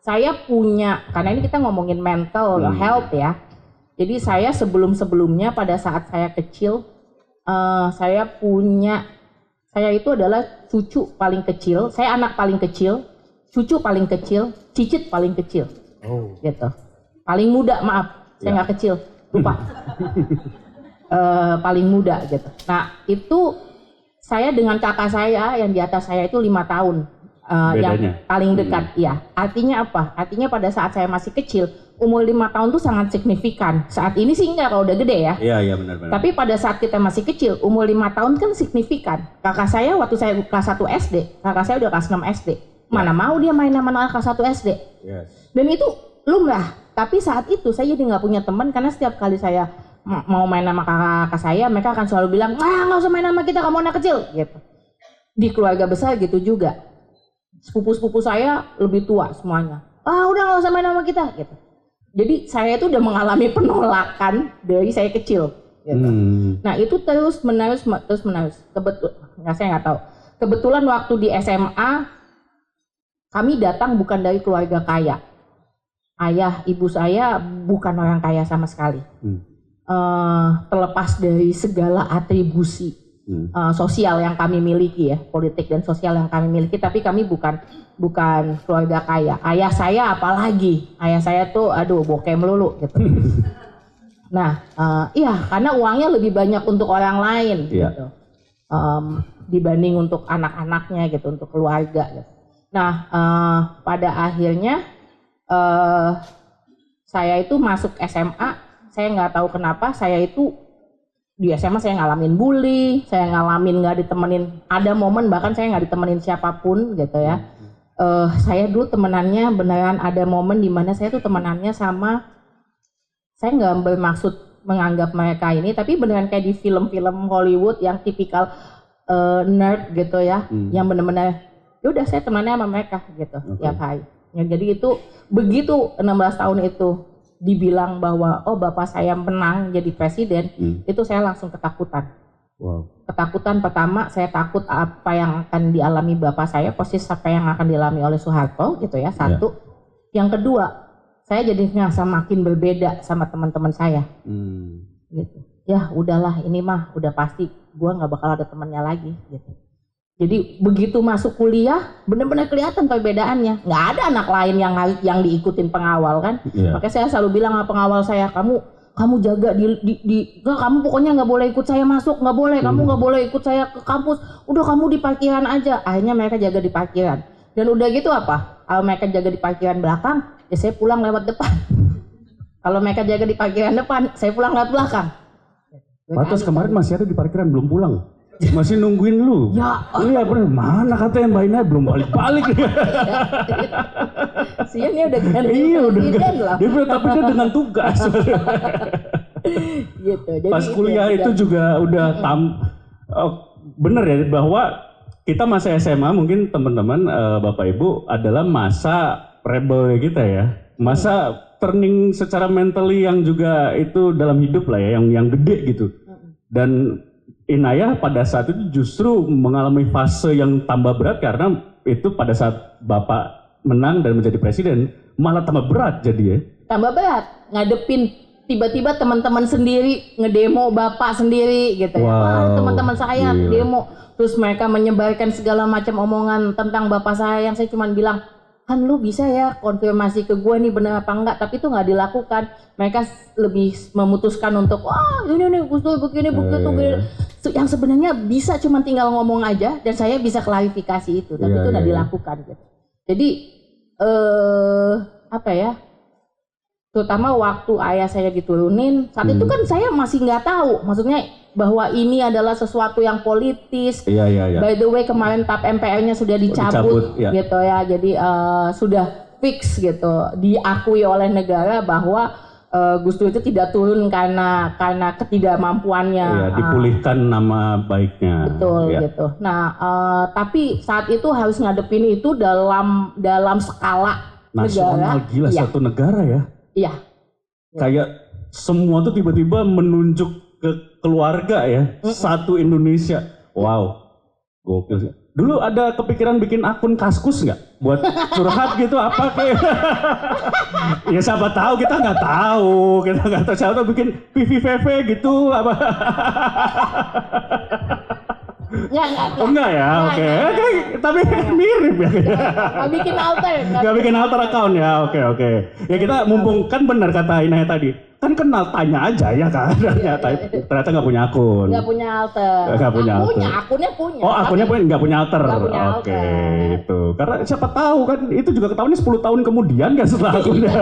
saya punya, karena ini kita ngomongin mental health ya. Jadi saya sebelumnya pada saat saya kecil, saya itu adalah cucu paling kecil, saya anak paling kecil, cucu paling kecil, cicit paling kecil, gitu. Paling muda, maaf, saya nggak kecil, lupa. Paling muda gitu. Nah itu saya dengan kakak saya yang di atas saya itu 5 tahun. Yang paling dekat, ya. Artinya apa? Artinya pada saat saya masih kecil, umur 5 tahun tuh sangat signifikan. Saat ini sih enggak kalau udah gede ya. Iya benar. Tapi pada saat kita masih kecil, umur 5 tahun kan signifikan. Kakak saya waktu saya kelas 1 SD, kakak saya udah kelas 6 SD. Mana mau dia main sama anak kelas 1 SD. Yes. Dan itu lumrah. Tapi saat itu saya jadi nggak punya teman karena setiap kali saya mau main sama kakak saya, mereka akan selalu bilang, nggak usah main sama kita, kamu anak kecil. Gitu. Di keluarga besar gitu juga. Sepupu-sepupu saya lebih tua semuanya. Udah nggak usah main sama kita gitu. Jadi saya itu udah mengalami penolakan dari saya kecil gitu. Nah itu terus menerus. Saya nggak tahu. Kebetulan waktu di SMA kami datang bukan dari keluarga kaya. Ayah ibu saya bukan orang kaya sama sekali. Terlepas dari segala atribusi sosial yang kami miliki ya, politik dan sosial yang kami miliki, tapi kami bukan keluarga kaya. Ayah saya apalagi, ayah saya tuh bokeh melulu gitu. Nah, iya karena uangnya lebih banyak untuk orang lain gitu, dibanding untuk anak-anaknya gitu, untuk keluarga. Gitu. Nah, pada akhirnya saya itu masuk SMA, saya nggak tahu kenapa saya itu di SMA saya ngalamin bully, saya ngalamin nggak ditemenin, ada momen bahkan saya nggak ditemenin siapapun gitu ya. Saya dulu temenannya beneran ada momen di mana saya tuh temenannya sama, saya nggak bermaksud menganggap mereka ini, tapi beneran kayak di film-film Hollywood yang tipikal nerd gitu ya, yang bener-bener yaudah saya temannya sama mereka gitu tiap hari. Ya, jadi itu begitu 16 tahun itu dibilang bahwa bapak saya menang jadi presiden, itu saya langsung ketakutan. Ketakutan pertama, saya takut apa yang akan dialami bapak saya, persis apa yang akan dialami oleh Soeharto gitu ya, satu. Yang kedua, saya jadi ngerasa makin berbeda sama teman-teman saya. Gitu. Ya udahlah, ini mah udah pasti gua nggak bakal ada temannya lagi gitu. Jadi begitu masuk kuliah benar-benar kelihatan perbedaannya. Nggak ada anak lain yang diikutin pengawal kan. Makanya saya selalu bilang sama pengawal saya, kamu jaga kamu pokoknya nggak boleh ikut saya masuk, nggak boleh, kamu nggak boleh ikut saya ke kampus. Udah kamu di parkiran aja. Akhirnya mereka jaga di parkiran. Dan udah gitu apa? Kalau mereka jaga di parkiran belakang, ya saya pulang lewat depan. Kalau mereka jaga di parkiran depan, saya pulang lewat belakang. Batas kemarin masih ada di parkiran belum pulang. Masih nungguin lu. Iya bener, mana kata yang bayinya belum balik-balik. Sianya udah ganti. Iya udah. Tapi dia dengan tugas. Gitu. Jadi pas kuliah itu juga udah bener ya bahwa kita masa SMA mungkin teman-teman Bapak Ibu adalah masa rebel kita ya. Masa turning secara mentally yang juga itu dalam hidup lah ya, yang gede gitu. Dan Inayah pada saat itu justru mengalami fase yang tambah berat karena itu pada saat Bapak menang dan menjadi presiden malah tambah berat jadi ya. Tambah berat, ngadepin tiba-tiba teman-teman sendiri ngedemo Bapak sendiri gitu ya. Teman-teman saya demo, terus mereka menyebarkan segala macam omongan tentang Bapak saya yang saya cuma bilang, kan lu bisa ya konfirmasi ke gue nih benar apa enggak, tapi itu nggak dilakukan. Mereka lebih memutuskan untuk ini Gus Dur begini begitu yang sebenarnya bisa cuma tinggal ngomong aja dan saya bisa klarifikasi itu, tapi itu nggak dilakukan gitu. Jadi apa ya, terutama waktu ayah saya diturunin saat itu kan saya masih nggak tahu, maksudnya bahwa ini adalah sesuatu yang politis. By the way kemarin TAP MPR-nya sudah dicabut gitu ya, jadi sudah fix gitu, diakui oleh negara bahwa Gus Dur itu tidak turun karena ketidakmampuannya. Dipulihkan nama baiknya. Betul gitu. Nah tapi saat itu harus ngadepin itu dalam skala nasional, negara. Gila satu negara ya. Iya. Kayak semua tuh tiba-tiba menunjuk ke keluarga ya, satu Indonesia. Wow, gokil sih. Dulu ada kepikiran bikin akun Kaskus nggak? Buat curhat gitu apa kayak? Ya siapa tahu, kita nggak tahu. Siapa tahu bikin PVVV gitu apa? Enggak. Oh enggak ya, oke. Tapi mirip ya. Nggak bikin alter. Nggak bikin alter account ya, oke. Ya kita mumpung kan benar kata Inaya tadi. Kan kenal, tanya aja ya kan. Ternyata nggak punya akun. Nggak punya alter. Nggak punya alter. Akunnya punya. Oh, akunnya punya, nggak punya alter. Nggak punya Oke, alter. itu. Karena siapa tahu kan itu juga ketahuannya 10 tahun kemudian kan setelah akunnya.